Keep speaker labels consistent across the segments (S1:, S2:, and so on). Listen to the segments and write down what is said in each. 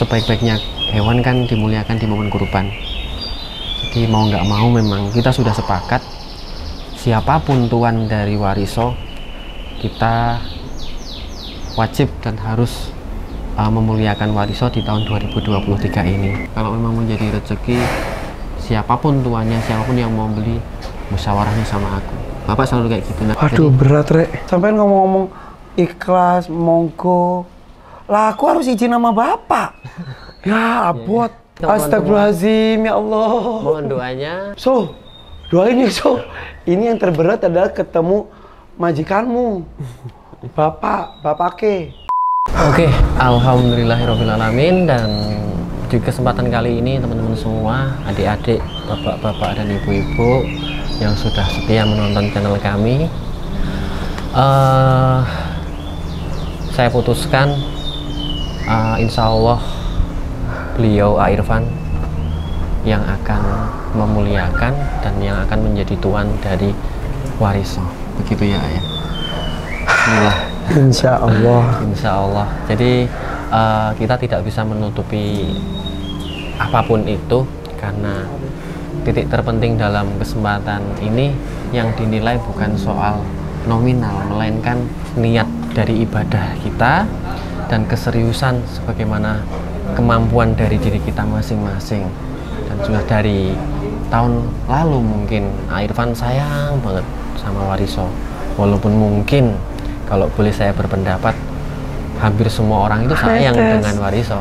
S1: sebaik-baiknya hewan kan dimuliakan di momen kurban. Jadi mau nggak mau memang kita sudah sepakat, siapapun tuan dari wariso, kita wajib dan harus memuliakan wariso di tahun 2023 ini. Kalau memang menjadi rezeki, siapapun tuannya, siapapun yang mau beli, musyawarahnya sama aku. Bapak selalu kayak gitu. Nah,
S2: aduh jadi, berat Rek. Sampai ngomong-ngomong ikhlas, monggo. Lah aku harus izin sama Bapak. Ya abot. Astagfirullahaladzim, ya Allah.
S1: Mohon doanya.
S2: So, doain ya So. Ini yang terberat adalah ketemu majikanmu. Bapak ke.
S1: Oke, alhamdulillahirrahmanirrahim. Dan di kesempatan kali ini teman-teman semua, adik-adik, bapak-bapak dan ibu-ibu yang sudah setia menonton channel kami, saya putuskan insya Allah beliau Irfan yang akan memuliakan dan yang akan menjadi tuan dari wariso. Begitu ya Ayah? Bismillah.
S2: Insya Allah.
S1: Insya Allah. Jadi kita tidak bisa menutupi apapun itu, karena titik terpenting dalam kesempatan ini yang dinilai bukan soal nominal, melainkan niat dari ibadah kita dan keseriusan sebagaimana kemampuan dari diri kita masing-masing. Dan sudah dari tahun lalu mungkin Irfan sayang banget sama wariso, walaupun mungkin kalau boleh saya berpendapat, hampir semua orang itu sayang dengan wariso.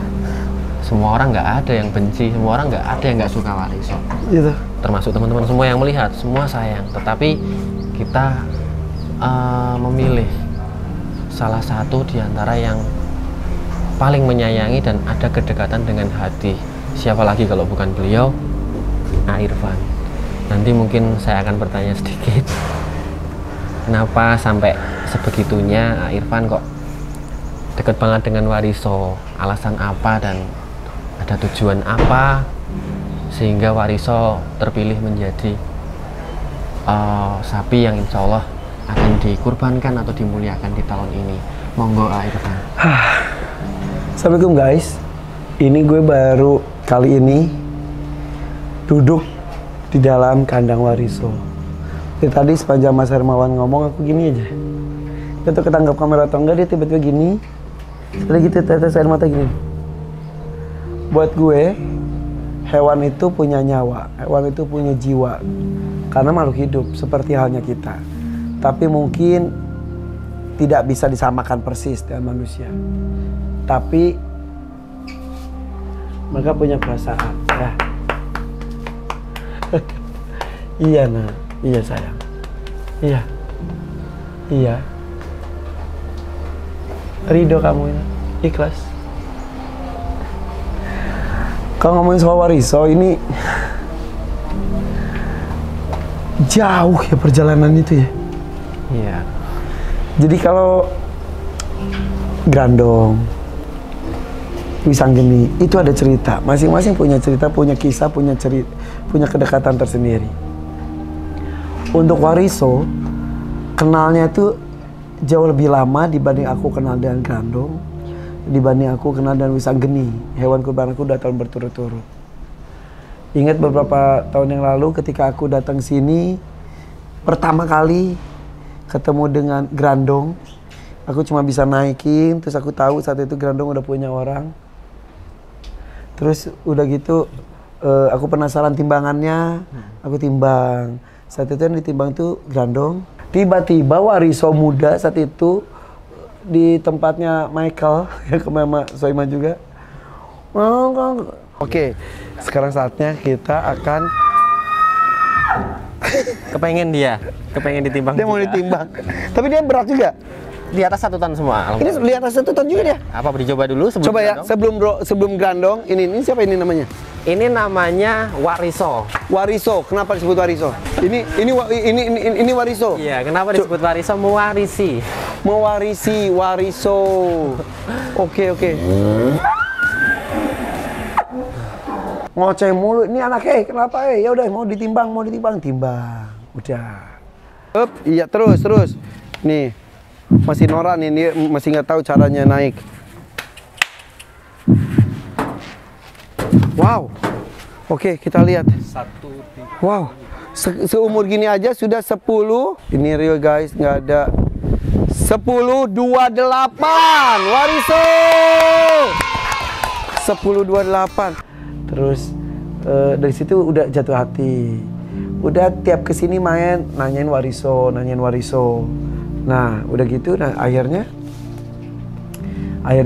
S1: Semua orang nggak ada yang benci, semua orang nggak ada yang nggak suka wariso.
S2: Gitu.
S1: Termasuk teman-teman semua yang melihat, semua sayang. Tetapi kita memilih salah satu di antara yang paling menyayangi dan ada kedekatan dengan hati. Siapa lagi kalau bukan beliau, Irfan. Nanti mungkin saya akan bertanya sedikit, kenapa sampai sebegitunya Irfan kok deket banget dengan wariso, alasan apa dan ada tujuan apa sehingga wariso terpilih menjadi sapi yang insya Allah akan dikurbankan atau dimuliakan di tahun ini. Monggo Irfan.
S2: Assalamualaikum guys, ini gue baru kali ini duduk di dalam kandang wariso. Dari tadi sepanjang Mas Hermawan ngomong aku gini aja, dia tuh ketangkap kamera atau enggak, dia tiba-tiba gini, tadi gitu tetes air mata gini. Buat gue, hewan itu punya nyawa, hewan itu punya jiwa, karena makhluk hidup seperti halnya kita. Tapi mungkin tidak bisa disamakan persis dengan manusia. Tapi mereka punya perasaan, ya. Iya nah, iya sayang, iya, iya. Ridho kamu ini, ikhlas. Kalau ngomongin soal wariso ini jauh ya perjalanan itu ya.
S1: Iya.
S2: Jadi kalau Grandong, Wisanggeni itu ada cerita, masing-masing punya cerita, punya kisah, punya cerita, punya kedekatan tersendiri. Untuk wariso, kenalnya itu jauh lebih lama dibanding aku kenal dengan Grandong, dibanding aku kenal dengan Wisanggeni, hewan kurban aku datang berturut-turut. Ingat beberapa tahun yang lalu ketika aku datang sini pertama kali ketemu dengan Grandong, aku cuma bisa naikin, terus aku tahu saat itu Grandong udah punya orang. Terus udah gitu aku penasaran timbangannya, aku timbang. Saat itu yang ditimbang tuh Grandong. Tiba-tiba wariso muda saat itu di tempatnya Michael, ya ke Mama Soima juga. Oke, sekarang saatnya kita akan
S1: Kepengen ditimbang.
S2: Dia mau ditimbang. Tapi dia berat juga.
S1: Di atas 1 ton semua.
S2: Ini di atas 1 ton juga dia.
S1: Apa dicoba dulu sebelum
S2: Coba ya, sebelum Grandong. Ini siapa ini namanya?
S1: Ini namanya wariso.
S2: Wariso. Kenapa disebut wariso? Ini wariso.
S1: Iya, kenapa disebut wariso? Mewarisi.
S2: Mewarisi wariso. Oke. Ngoceh mulu. Ini anaknya, kenapa ya udah mau ditimbang, timbang. Udah. Iya, terus. Nih. Masih norak nih, dia masih nggak tahu caranya naik. Wow. Oke, kita lihat. Wow. Seumur gini aja sudah 10. Ini real guys, nggak ada. 1028 Wariso. 1028. Terus dari situ udah jatuh hati. Udah tiap kesini main nanyain Wariso. Nah, udah gitu, nah akhirnya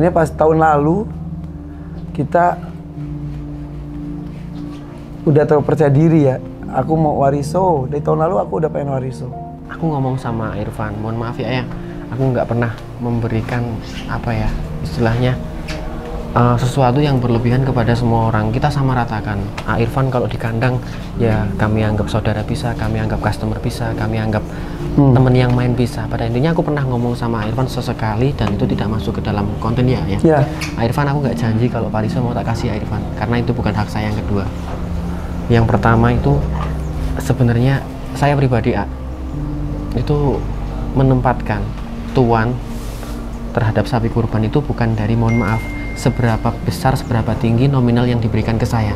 S2: pas tahun lalu kita udah terlalu percaya diri ya. Aku mau Wariso. Dari tahun lalu aku udah pengen Wariso.
S1: Aku ngomong sama Irfan, mohon maaf ya Ayang, aku nggak pernah memberikan apa ya istilahnya sesuatu yang berlebihan kepada semua orang. Kita sama ratakan. Irfan kalau di kandang ya kami anggap saudara bisa, kami anggap customer bisa, kami anggap temen yang main bisa. Pada intinya aku pernah ngomong sama Irfan sesekali dan itu tidak masuk ke dalam konten ya. Irfan, aku nggak janji kalau Wariso mau tak kasih Irfan, karena itu bukan hak saya. Yang kedua, yang pertama itu sebenarnya saya pribadi itu menempatkan tuan terhadap sapi kurban itu bukan dari, mohon maaf, seberapa besar, seberapa tinggi nominal yang diberikan ke saya.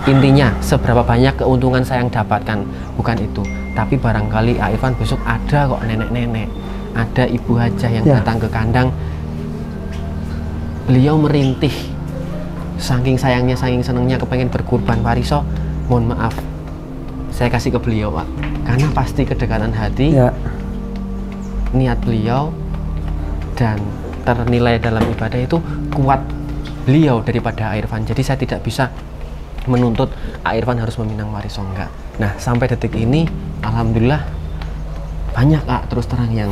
S1: Intinya, seberapa banyak keuntungan saya yang dapatkan, bukan itu. Tapi barangkali Irfan besok ada kok nenek-nenek, ada ibu hajah yang datang ke kandang. Beliau merintih, saking sayangnya, saking senengnya kepengen berkurban Wariso, mohon maaf, saya kasih ke beliau Pak. Karena pasti kedekatan hati, niat beliau, dan ternilai dalam ibadah itu kuat beliau daripada Irfan. Jadi saya tidak bisa menuntut Irfan harus meminang Wariso, enggak. Nah, sampai detik ini alhamdulillah banyak terus terang yang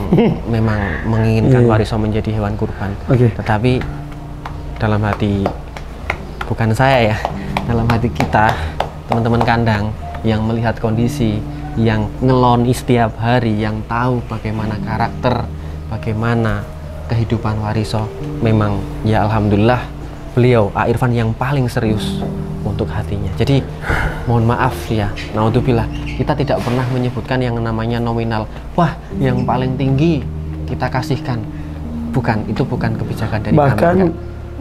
S1: memang menginginkan Wariso menjadi hewan kurban. Tetapi dalam hati, bukan saya ya, dalam hati kita, teman-teman kandang yang melihat kondisi, yang ngeloni setiap hari, yang tahu bagaimana karakter, bagaimana kehidupan Wariso, memang ya alhamdulillah beliau Irfan yang paling serius untuk hatinya. Jadi mohon maaf ya, naudzubillah, kita tidak pernah menyebutkan yang namanya nominal. Wah, yang paling tinggi kita kasihkan. Bukan, itu bukan kebijakan dari kami.
S2: Bahkan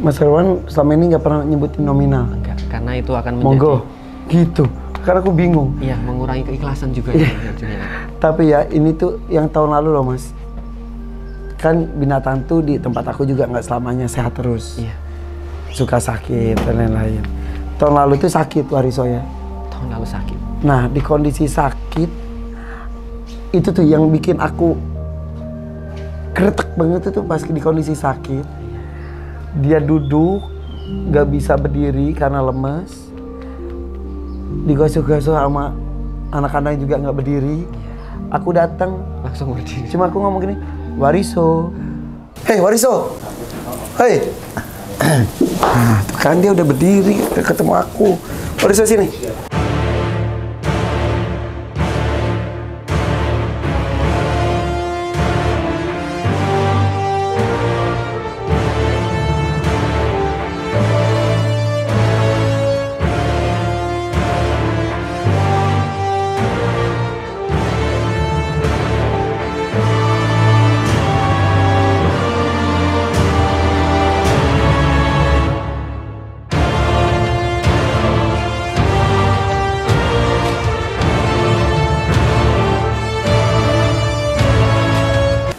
S2: Mas Irwan selama ini nggak pernah nyebutin nominal.
S1: Enggak, karena itu akan menjadi
S2: gitu. Karena aku bingung.
S1: Iya, mengurangi keikhlasan juga.
S2: Tapi ya ini tuh yang tahun lalu loh Mas. Kan binatang tuh di tempat aku juga nggak selamanya sehat terus. Suka sakit dan lain-lain. Tahun lalu tuh sakit Wariso ya.
S1: Tahun lalu sakit.
S2: Nah, di kondisi sakit itu tuh yang bikin aku kretek banget itu pas di kondisi sakit. Dia duduk, nggak bisa berdiri karena lemes. Digosok-gosok sama anak-anak juga nggak berdiri. Aku datang
S1: langsung berdiri.
S2: Cuma aku ngomong gini, Wariso, hei Wariso, hei. Nah, tuh kan dia udah berdiri ketemu aku. Wariso sini.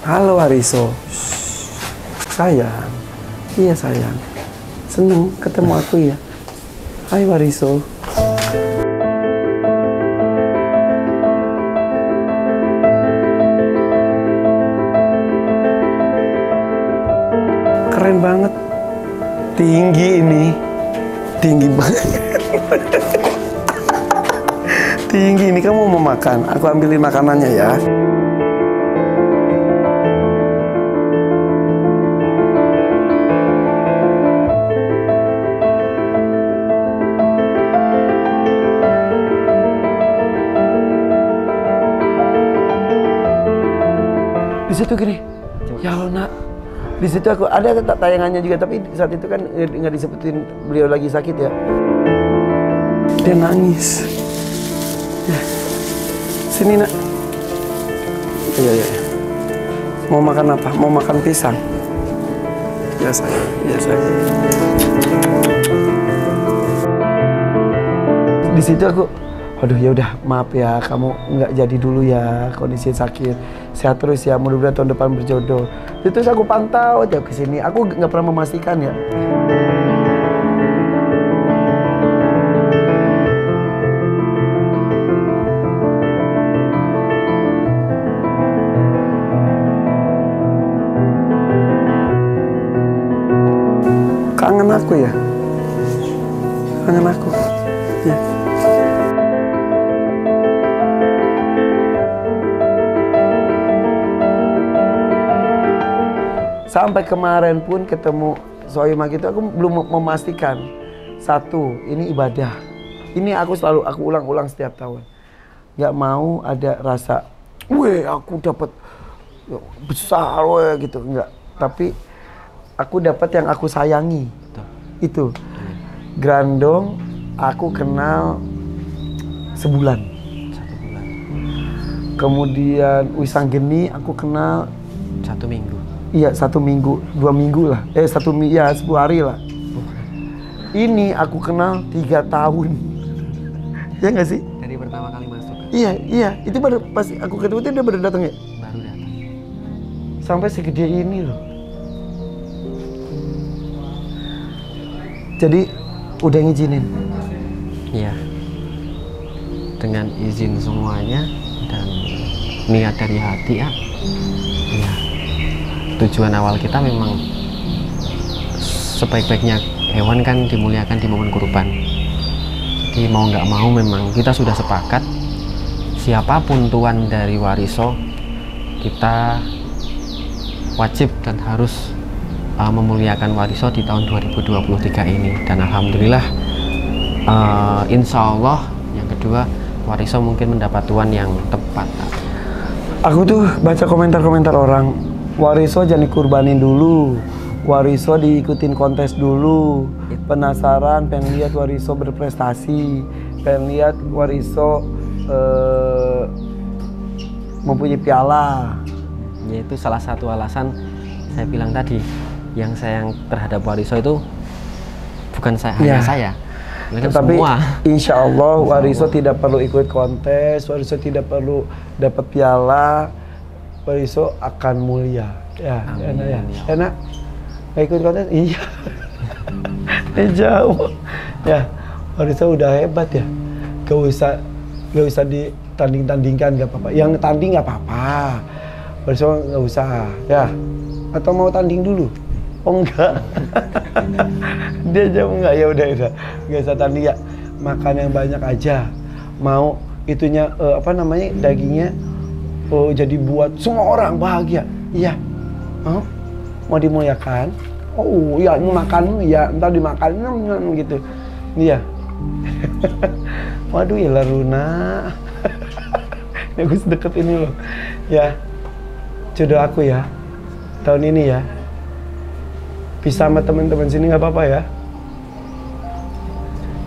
S2: Halo Wariso. Sayang. Iya sayang. Seneng ketemu aku ya. Hai Wariso. Keren banget. Tinggi ini. Tinggi banget. Tinggi ini, kamu mau makan? Aku ambilin makanannya ya. Di situ gini, ya Allah nak, di situ aku ada tayangannya juga, tapi saat itu kan nggak disebutin beliau lagi sakit ya. Dia nangis. Ya. Sini nak. Iya. Mau makan apa? Mau makan pisang? Ya sayang, ya sayang. di situ aku, aduh ya udah maaf ya, kamu nggak jadi dulu ya, kondisi sakit, sehat terus ya, mudah-mudahan tahun depan berjodoh. Terus aku pantau tiap kesini, aku nggak pernah memastikan ya. Kangen aku ya, kangen aku. Ya. Sampai kemarin pun ketemu Sohimah gitu, aku belum memastikan. Satu, ini ibadah. Ini aku ulang-ulang setiap tahun. Gak mau ada rasa, weh aku dapat besar weh gitu, enggak. Tapi aku dapat yang aku sayangi. Itu. Grandong aku kenal sebulan.
S1: 1 bulan.
S2: Kemudian Wisanggeni aku kenal
S1: 1 minggu.
S2: Iya, 1 minggu, 2 minggu lah. 10 hari lah. Ini aku kenal 3 tahun. Ya nggak sih?
S1: Dari pertama kali masuk.
S2: Iya. Itu baru pas aku ketemu itu dia baru datang ya?
S1: Baru datang.
S2: Sampai segede ini loh. Jadi udah ngizinin.
S1: Iya. Dengan izin semuanya dan niat dari hati ya. Iya. Tujuan awal kita memang sebaik-baiknya hewan kan dimuliakan di momen kurban. Jadi mau nggak mau memang kita sudah sepakat siapapun tuan dari wariso kita wajib dan harus memuliakan wariso di tahun 2023 ini. Dan alhamdulillah insya Allah yang kedua wariso mungkin mendapat tuan yang tepat.
S2: Aku tuh baca komentar-komentar orang, wariso jangan dikurbanin dulu, wariso diikutin kontes dulu, penasaran pengen lihat wariso berprestasi, pengen lihat wariso mempunyai piala.
S1: Yaitu salah satu alasan saya bilang tadi, yang sayang terhadap wariso itu bukan hanya saya,
S2: tetapi
S1: semua.
S2: Insya Allah wariso tidak perlu ikut kontes, wariso tidak perlu dapat piala, wariso akan mulia. Ya,
S1: amin,
S2: enak ya.
S1: ya.
S2: Enak nggak ikut kontes? Iya. Jauh. Ya, wariso udah hebat ya. Gak usah ditanding-tandingkan, nggak apa-apa. Yang tanding nggak apa-apa. Wariso nggak usah. Ya. Atau mau tanding dulu? Oh enggak. Dia jawab enggak, ya udah nggak usah tanding ya, makan yang banyak aja. Mau itunya dagingnya jadi buat semua orang bahagia. Iya. Mau dimuliakan? Oh ya, mau makan ya, entar dimakan gitu. Iya. Waduh ya Laruna. Bagus deket ini loh. Ya. Jodoh aku ya. Tahun ini ya. Bisa sama teman-teman sini nggak apa-apa ya?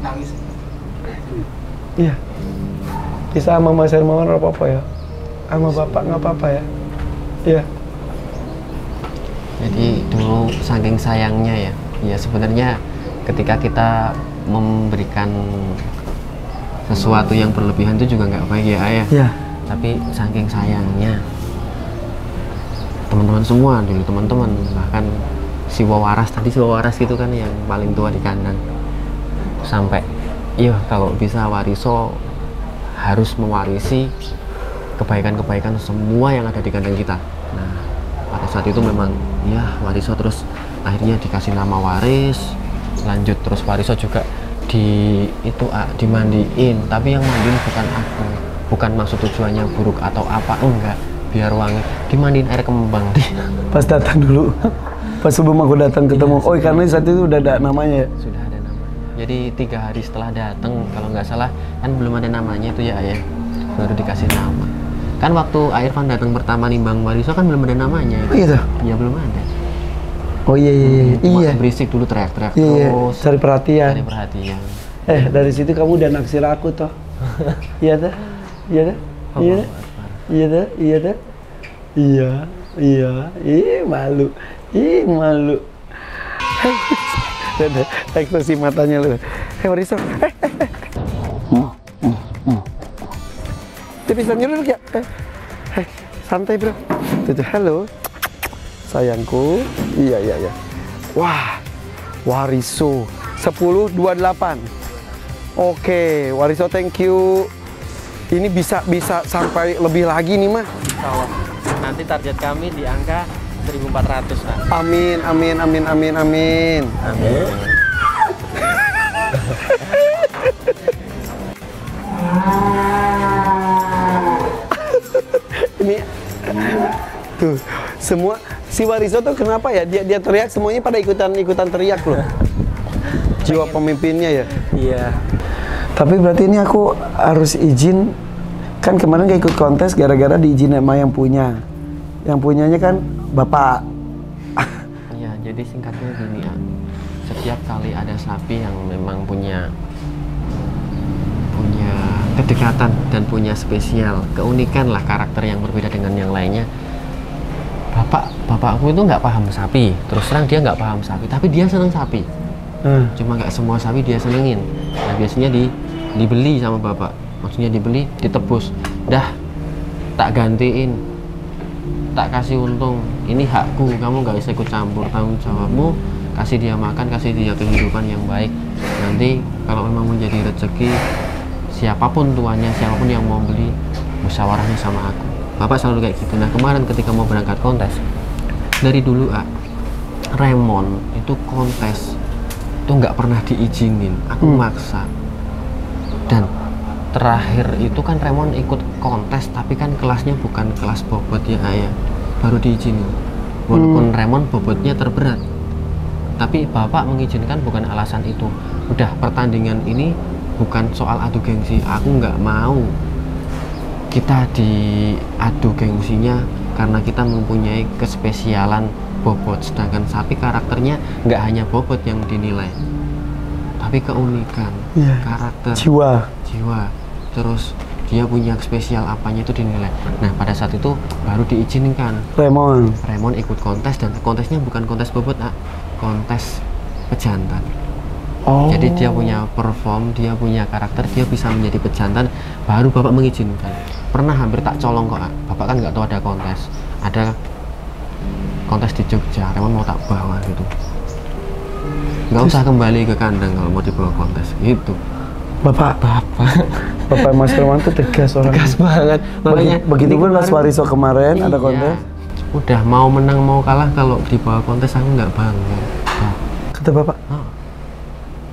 S3: Nangis.
S2: Iya. Bisa sama Mas Hermawan nggak apa-apa ya? Sama Bapak nggak apa-apa ya? Iya.
S1: Jadi dulu saking sayangnya ya sebenarnya ketika kita memberikan sesuatu yang berlebihan itu juga nggak baik ya ayah.
S2: Iya.
S1: Tapi saking sayangnya teman-teman semua dulu, teman-teman bahkan si Wawaras gitu kan yang paling tua di kandang, sampai iya kalau bisa wariso harus mewarisi kebaikan-kebaikan semua yang ada di kandang kita. Nah pada saat itu memang ya wariso terus akhirnya dikasih nama waris, lanjut terus wariso juga dimandiin, tapi yang mandiin bukan aku, bukan maksud tujuannya buruk atau apa, enggak, biar wangi, dimandiin air kembang.
S2: Pas datang dulu, pas sebelum aku datang ketemu, oh karena saat itu udah ada namanya ya?
S1: Sudah ada namanya. Jadi 3 hari setelah datang, kalau nggak salah kan belum ada namanya itu ya ayah, baru dikasih nama. Kan waktu Irfan datang pertama nimbang wariso kan belum ada namanya.
S2: Gitu?
S1: Ya belum ada.
S2: Oh iya.
S1: Berisik dulu teriak-teriak
S2: Iya,
S1: terus.
S2: cari perhatian.
S1: Cari perhatian.
S2: Dari situ kamu udah naksir aku toh. Iya dah. Iya. Ih malu. Ekspresi matanya lu. Wariso. bisa nyuruh ya. Santai bro. Tuh, halo. Sayangku. Iya. Wah, Wariso 1028. Oke, Wariso thank you. Ini bisa sampai lebih lagi nih mah.
S1: Nanti target kami di angka 1.400 Pak.
S2: Amin. Ini tuh semua si Wariso tuh kenapa ya dia teriak, semuanya pada ikutan teriak loh. Jiwa pemimpinnya ya.
S1: Iya.
S2: Tapi berarti ini aku harus izin, kan kemarin gak ikut kontes gara-gara diizin sama yang punya. Yang punyanya kan bapak.
S1: Iya, jadi singkatnya gini ya. Setiap kali ada sapi yang memang punya kedekatan dan punya spesial, keunikan lah, karakter yang berbeda dengan yang lainnya. Bapakku itu nggak paham sapi, terus terang dia nggak paham sapi, tapi dia seneng sapi. Cuma nggak semua sapi dia senengin. Nah biasanya dibeli sama bapak, maksudnya dibeli, ditebus, dah tak gantiin, tak kasih untung, ini hakku, kamu nggak bisa ikut campur, tanggung jawabmu, kasih dia makan, kasih dia kehidupan yang baik. Nanti kalau memang menjadi rezeki, siapapun tuannya, siapapun yang mau beli, musyawarahnya sama aku. Bapak selalu kayak gitu. Nah kemarin ketika mau berangkat kontes, dari dulu Remon itu kontes itu nggak pernah diizinin, aku maksa. Dan terakhir itu kan Remon ikut kontes, tapi kan kelasnya bukan kelas bobot ya ayah, baru diizinin. Walaupun Remon bobotnya terberat, tapi bapak mengizinkan bukan alasan itu. Udah, pertandingan ini bukan soal adu gengsi, aku nggak mau kita diadu gengsinya karena kita mempunyai kespesialan bobot, sedangkan sapi karakternya nggak hanya bobot yang dinilai, tapi keunikan, karakter, jiwa, terus dia punya spesial apanya itu dinilai. Nah pada saat itu baru diizinkan Remon ikut kontes, dan kontesnya bukan kontes bobot, kontes pejantan. Jadi dia punya perform, dia punya karakter, dia bisa menjadi pejantan, baru bapak mengizinkan. Pernah hampir tak colong kok, bapak kan nggak tahu ada kontes di Jogja, Remon mau tak bawa gitu, nggak usah kembali ke kandang kalau mau dibawa kontes gitu. Bapak Mas Remon tuh tegas banget. Makanya
S2: begitu pun Mas Wariso kemarin ada kontes,
S1: udah mau menang mau kalah, kalau dibawa kontes aku nggak bangga.
S2: Kata bapak.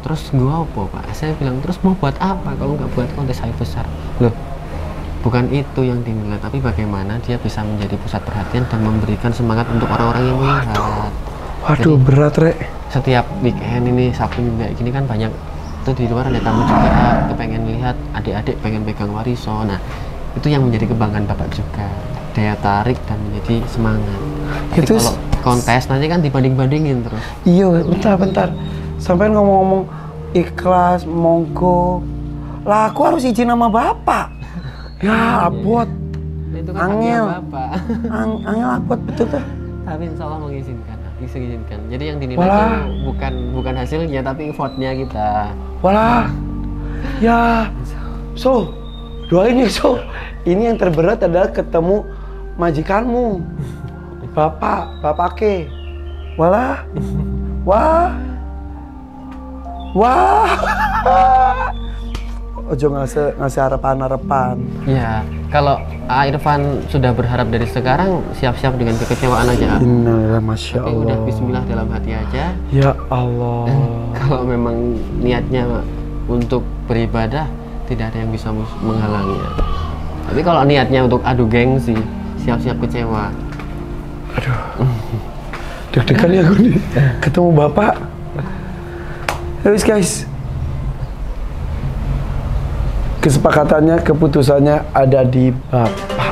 S1: Terus gua apa pak? Saya bilang terus mau buat apa kalau nggak buat kontes air besar? Loh, bukan itu yang dinilai, tapi bagaimana dia bisa menjadi pusat perhatian dan memberikan semangat untuk orang-orang yang melihat.
S2: Waduh, jadi, berat Rek.
S1: Setiap weekend ini, Sabtu kayak gini kan banyak tuh di luar ada tamu juga kepengen lihat adik-adik, pengen pegang Wariso. Nah itu yang menjadi kebanggaan bapak juga, daya tarik dan menjadi semangat. Tapi kalau kontes nanti kan dibanding-bandingin terus. Iya,
S2: bentar. Sampai ngomong-ngomong ikhlas, monggo. Lah aku harus izin sama bapak. Ya abot.
S1: Itu kan angel bapak.
S2: Angel abot betul tuh.
S1: Tapi insya Allah mengizinkan. Jadi yang dinilai itu bukan hasilnya, tapi vote-nya kita.
S2: Walah. Ya. So, doain ya So. Ini yang terberat adalah ketemu majikanmu. Bapak ke. Walah. Wah. Ojo ngasih harapan.
S1: Ya, kalau Irfan sudah berharap dari sekarang, siap-siap dengan kekecewaan aja.
S2: Innalillah, masya Allah.
S1: Tapi udah bismillah dalam hati aja.
S2: Ya Allah.
S1: Kalau memang niatnya untuk beribadah, tidak ada yang bisa menghalanginya. Tapi kalau niatnya untuk adu gengsi, siap-siap kecewa.
S2: Aduh. Deg-degan ya gue nih. Ketemu bapak. Guys. Kesepakatannya, keputusannya ada di bapak.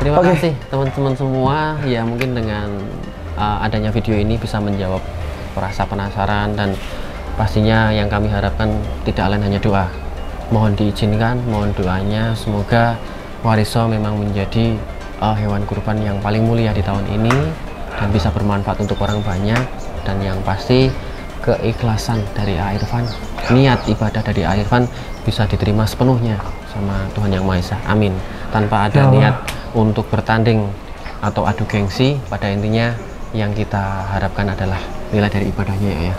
S1: Terima kasih teman-teman semua, ya mungkin dengan adanya video ini bisa menjawab rasa penasaran, dan pastinya yang kami harapkan tidak lain hanya doa. Mohon diizinkan, mohon doanya semoga Wariso memang menjadi hewan kurban yang paling mulia di tahun ini dan bisa bermanfaat untuk orang banyak, dan yang pasti keikhlasan dari A. Irfan, niat ibadah dari A. Irfan bisa diterima sepenuhnya sama Tuhan Yang Maha Esa. Amin. Tanpa ada niat untuk bertanding atau adu gengsi, pada intinya yang kita harapkan adalah nilai dari ibadahnya ya.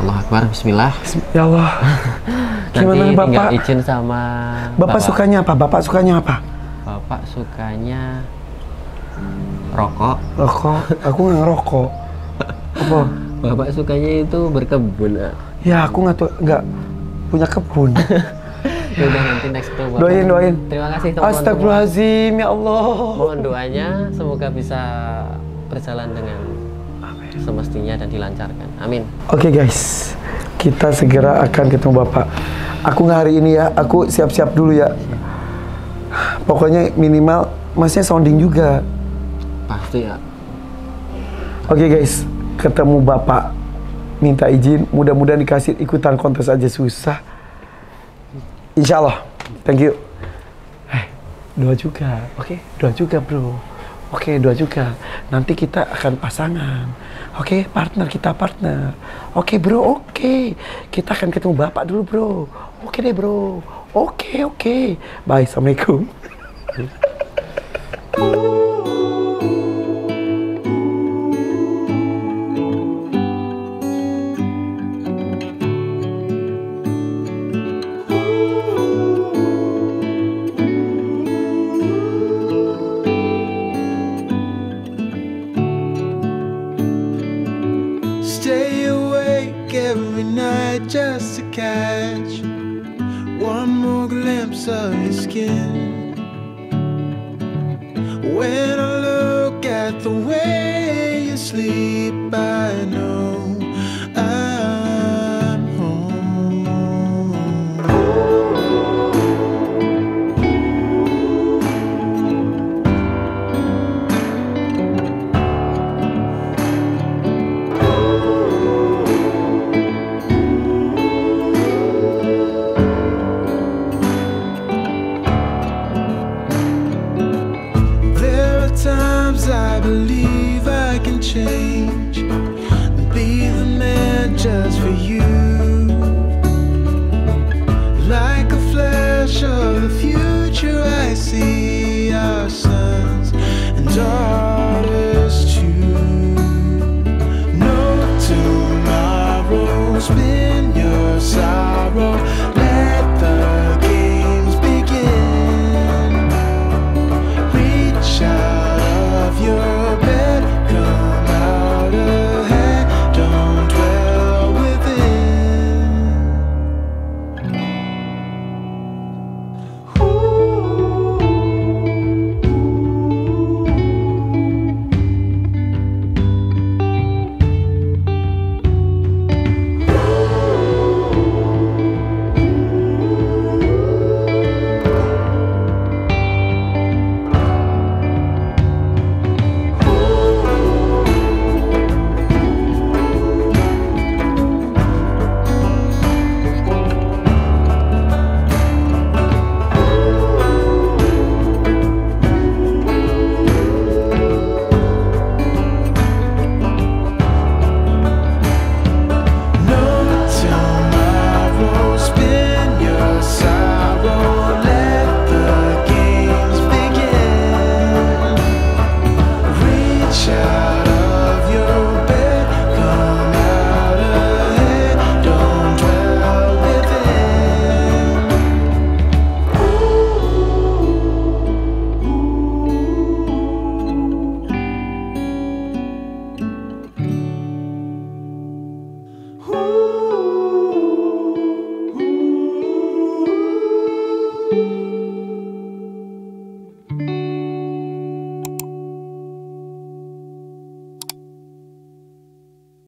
S1: Allah Akbar, Bismillah.
S2: Ya Allah.
S1: Nanti
S2: Bapak?
S1: tinggal izin sama
S2: Bapak sukanya apa? Bapak sukanya apa?
S1: Bapak sukanya rokok.
S2: Rokok? Aku nggak ngerokok. Apa?
S1: Bapak sukanya itu berkebun.
S2: Ya aku nggak punya kebun.
S1: Ya udah, nanti next tuh Bapak.
S2: Doain.
S1: Terima kasih teman-teman.
S2: Astagfirullahaladzim, ya Allah.
S1: Mohon doanya semoga bisa berjalan dengan semestinya dan dilancarkan. Amin.
S2: Oke guys, kita segera akan ketemu Bapak. Aku nggak hari ini ya, aku siap-siap dulu ya. Pokoknya minimal masnya sounding juga.
S1: Pasti ya.
S2: Oke guys, ketemu Bapak. Minta izin, mudah-mudahan dikasih ikutan kontes aja susah. Insya Allah, thank you. Doa juga, oke? Doa juga bro. Oke, doa juga. Nanti kita akan pasangan. Oke, partner, kita partner. Oke bro, oke. Kita akan ketemu Bapak dulu bro. Oke deh bro. Oke. Bye, Assalamualaikum.
S3: Stay awake every night just to catch one more glimpse of your skin. When I look at the way you sleep, I know I'm home. Times I believe I can change and be the man just for you.